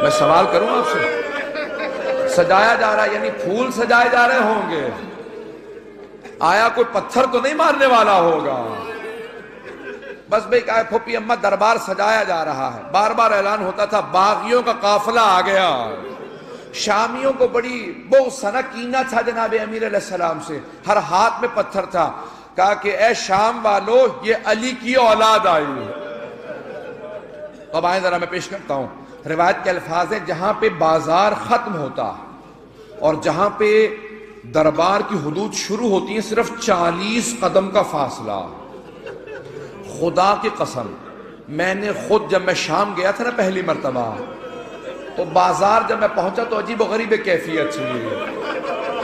میں سوال کروں آپ سے، سجایا جا رہا ہے یعنی پھول سجائے جا رہے ہوں گے، آیا کوئی پتھر تو نہیں مارنے والا ہوگا؟ بس بھئی کہا پھوپھی اماں دربار سجایا جا رہا ہے، بار بار اعلان ہوتا تھا باغیوں کا قافلہ آ گیا۔ شامیوں کو بڑی بہت سنہ کینہ تھا جناب امیر علیہ السلام سے، ہر ہاتھ میں پتھر تھا۔ کہا کہ اے شام والو یہ علی کی اولاد آئی۔ اب آئیں ذرا میں پیش کرتا ہوں، روایت کے الفاظ ہیں جہاں پہ بازار ختم ہوتا اور جہاں پہ دربار کی حدود شروع ہوتی ہیں صرف 40 قدم کا فاصلہ۔ خدا کی قسم میں نے خود جب میں شام گیا تھا نا پہلی مرتبہ، تو بازار جب میں پہنچا تو عجیب و غریب کیفیت تھی،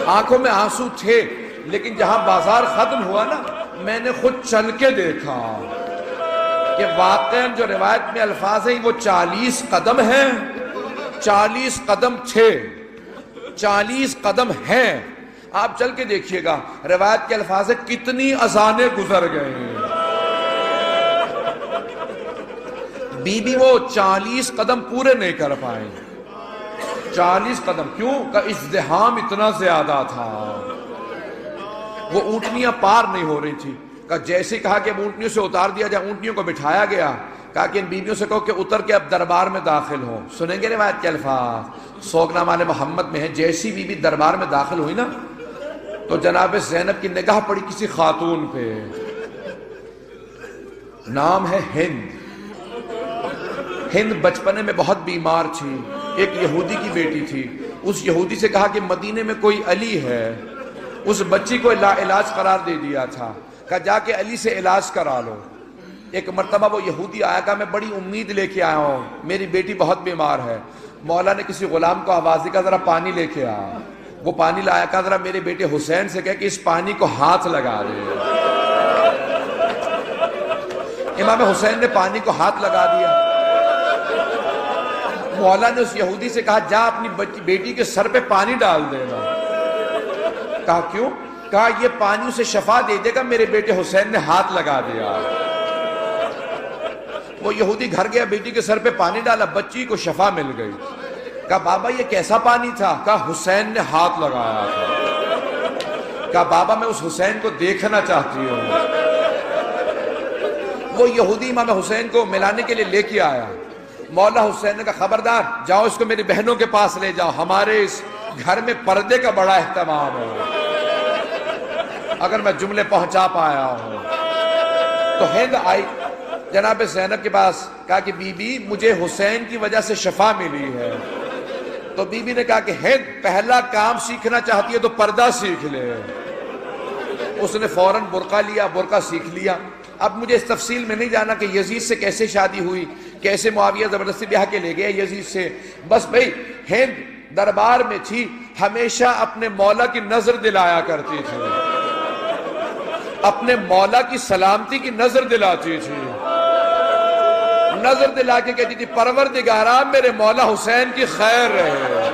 آنکھوں میں آنسو تھے، لیکن جہاں بازار ختم ہوا نا میں نے خود چل کے دیکھا کہ واقعاً جو روایت میں الفاظ ہیں وہ 40 قدم ہیں، 40 قدم تھے، 40 قدم ہیں۔ آپ چل کے دیکھیے گا، روایت کے الفاظ ہیں کتنی اذانیں گزر گئیں۔ بی بی وہ 40 قدم پورے نہیں کر پائیں۔ 40 قدم کیوں؟ کہ ازدحام اتنا زیادہ تھا، وہ اونٹنیاں پار نہیں ہو رہی تھی۔ کہ جیسے کہا کہ اب اونٹنیوں سے اتار دیا جائے، اونٹنیوں کو بٹھایا گیا، کہا کہ ان بیویوں سے کہو کہ اتر کے اب دربار میں داخل ہو۔ سنیں گے روایت کے الفاظ، سوگنامہ محمد میں ہے، جیسی بی بی دربار میں داخل ہوئی نا تو جناب زینب کی نگاہ پڑی کسی خاتون پہ، نام ہے ہند۔ ہند بچپنے میں بہت بیمار تھی، ایک یہودی کی بیٹی تھی، اس یہودی سے کہا کہ مدینے میں کوئی علی ہے، اس بچی کو لا علاج قرار دے دیا تھا، کہا جا کے علی سے علاج کرا لو۔ ایک مرتبہ وہ یہودی آیا، کہا میں بڑی امید لے کے آیا ہوں، میری بیٹی بہت بیمار ہے۔ مولا نے کسی غلام کو آواز دی، کہا ذرا پانی لے کے آ۔ وہ پانی لایا، کہا ذرا میرے بیٹے حسین سے کہہ کہ اس پانی کو ہاتھ لگا دے۔ امام حسین نے پانی کو ہاتھ لگا دیا۔ مولا نے اس یہودی سے کہا جا اپنی بیٹی کے سر پہ پانی ڈال دینا۔ کہا کیوں؟ کہا یہ پانی اسے شفا دے دے گا، میرے بیٹے حسین نے ہاتھ لگا دیا۔ وہ یہودی گھر گیا، بیٹی کے سر پہ پانی ڈالا، بچی کو شفا مل گئی۔ کہا بابا یہ کیسا پانی تھا؟ کہا حسین نے ہاتھ لگایا تھا۔ کہا بابا میں اس حسین کو دیکھنا چاہتی ہوں۔ وہ یہودی امام حسین کو ملانے کے لیے لے کے آیا۔ مولا حسین نے کہا خبردار، جاؤ اس کو میری بہنوں کے پاس لے جاؤ، ہمارے اس گھر میں پردے کا بڑا اہتمام ہے۔ اگر میں جملے پہنچا پایا ہوں تو ہند آئی جناب زینب کے پاس، کہا کہ بی بی مجھے حسین کی وجہ سے شفا ملی ہے۔ تو بی بی نے کہا کہ ہند پہلا کام سیکھنا چاہتی ہے تو پردہ سیکھ لے۔ اس نے فوراً برقع لیا، برقع سیکھ لیا۔ اب مجھے اس تفصیل میں نہیں جانا کہ یزید سے کیسے شادی ہوئی، کیسے معاویہ زبردستی بیاہ کے لے گیا یزید سے، بس بھئی ہند دربار میں تھی، ہمیشہ اپنے مولا کی نظر دلایا کرتی تھی، اپنے مولا کی سلامتی کی نظر دلاتی تھی، نظر دلا کے کہتی تھی پروردگارا میرے مولا حسین کی خیر رہے۔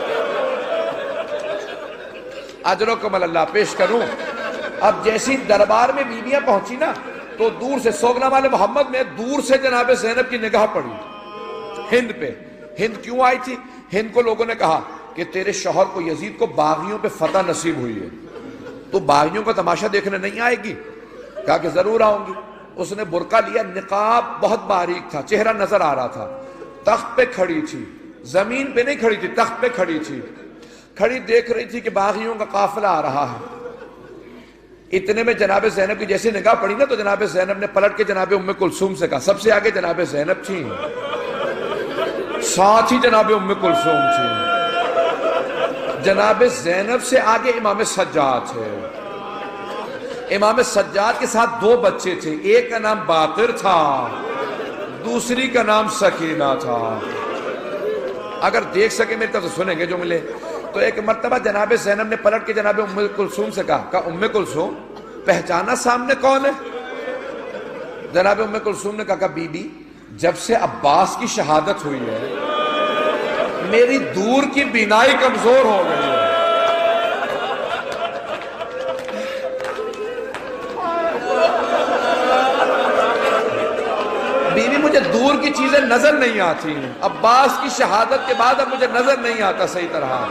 اجرکم اللہ پیش کروں۔ اب جیسی دربار میں بیویاں پہنچی نا تو دور سے سوگنامہ محمد میں دور سے جناب زینب کی نگاہ پڑی ہند پہ۔ ہند کیوں آئی تھی؟ ہند کو لوگوں نے کہا کہ تیرے شوہر کو یزید کو باغیوں پہ فتح نصیب ہوئی ہے، تو باغیوں کا تماشا دیکھنے نہیں آئے گی؟ کہا کہ ضرور آؤں گی۔ اس نے برقع لیا، نقاب بہت باریک تھا، چہرہ نظر آ رہا تھا، تخت پہ کھڑی تھی، زمین پہ نہیں کھڑی تھی، تخت پہ کھڑی تھی، کھڑی دیکھ رہی تھی کہ باغیوں کا قافلہ آ رہا ہے۔ اتنے میں جناب زینب کی جیسی نگاہ پڑی نا تو جناب زینب نے پلٹ کے جناب ام کلثوم سے کہا، سب سے آگے جناب زینب تھی، ساتھ ہی جناب ام کلثوم تھی، جناب زینب سے آگے امام سجاد تھے۔ امام سجاد کے ساتھ دو بچے تھے، ایک کا نام باقر تھا، دوسری کا نام سکینہ تھا۔ اگر دیکھ سکے میری طرف سنیں گے جملے تو ایک مرتبہ جناب زینب نے پلٹ کے جناب ام کلثوم سے کہا ام کلثوم پہچانا سامنے کون ہے؟ جناب ام کلثوم نے کہا بی بی جب سے عباس کی شہادت ہوئی ہے میری دور کی بینائی کمزور ہو گئی ہے۔ بیوی مجھے دور کی چیزیں نظر نہیں آتی، عباس کی شہادت کے بعد اب مجھے نظر نہیں آتا صحیح طرح۔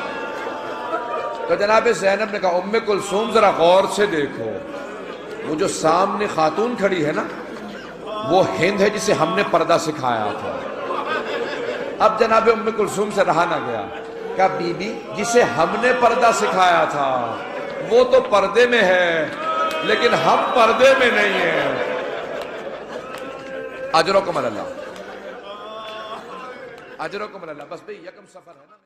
تو جناب زینب نے کہا ام کلثوم ذرا غور سے دیکھو، وہ جو سامنے خاتون کھڑی ہے نا وہ ہند ہے جسے ہم نے پردہ سکھایا تھا۔ اب جناب ام کلثوم سے رہا نہ گیا، کہا بی بی جسے ہم نے پردہ سکھایا تھا وہ تو پردے میں ہے لیکن ہم پردے میں نہیں ہیں۔ اجرکم اللہ، اجرکم اللہ۔ بس بھئی یکم سفر ہے نا۔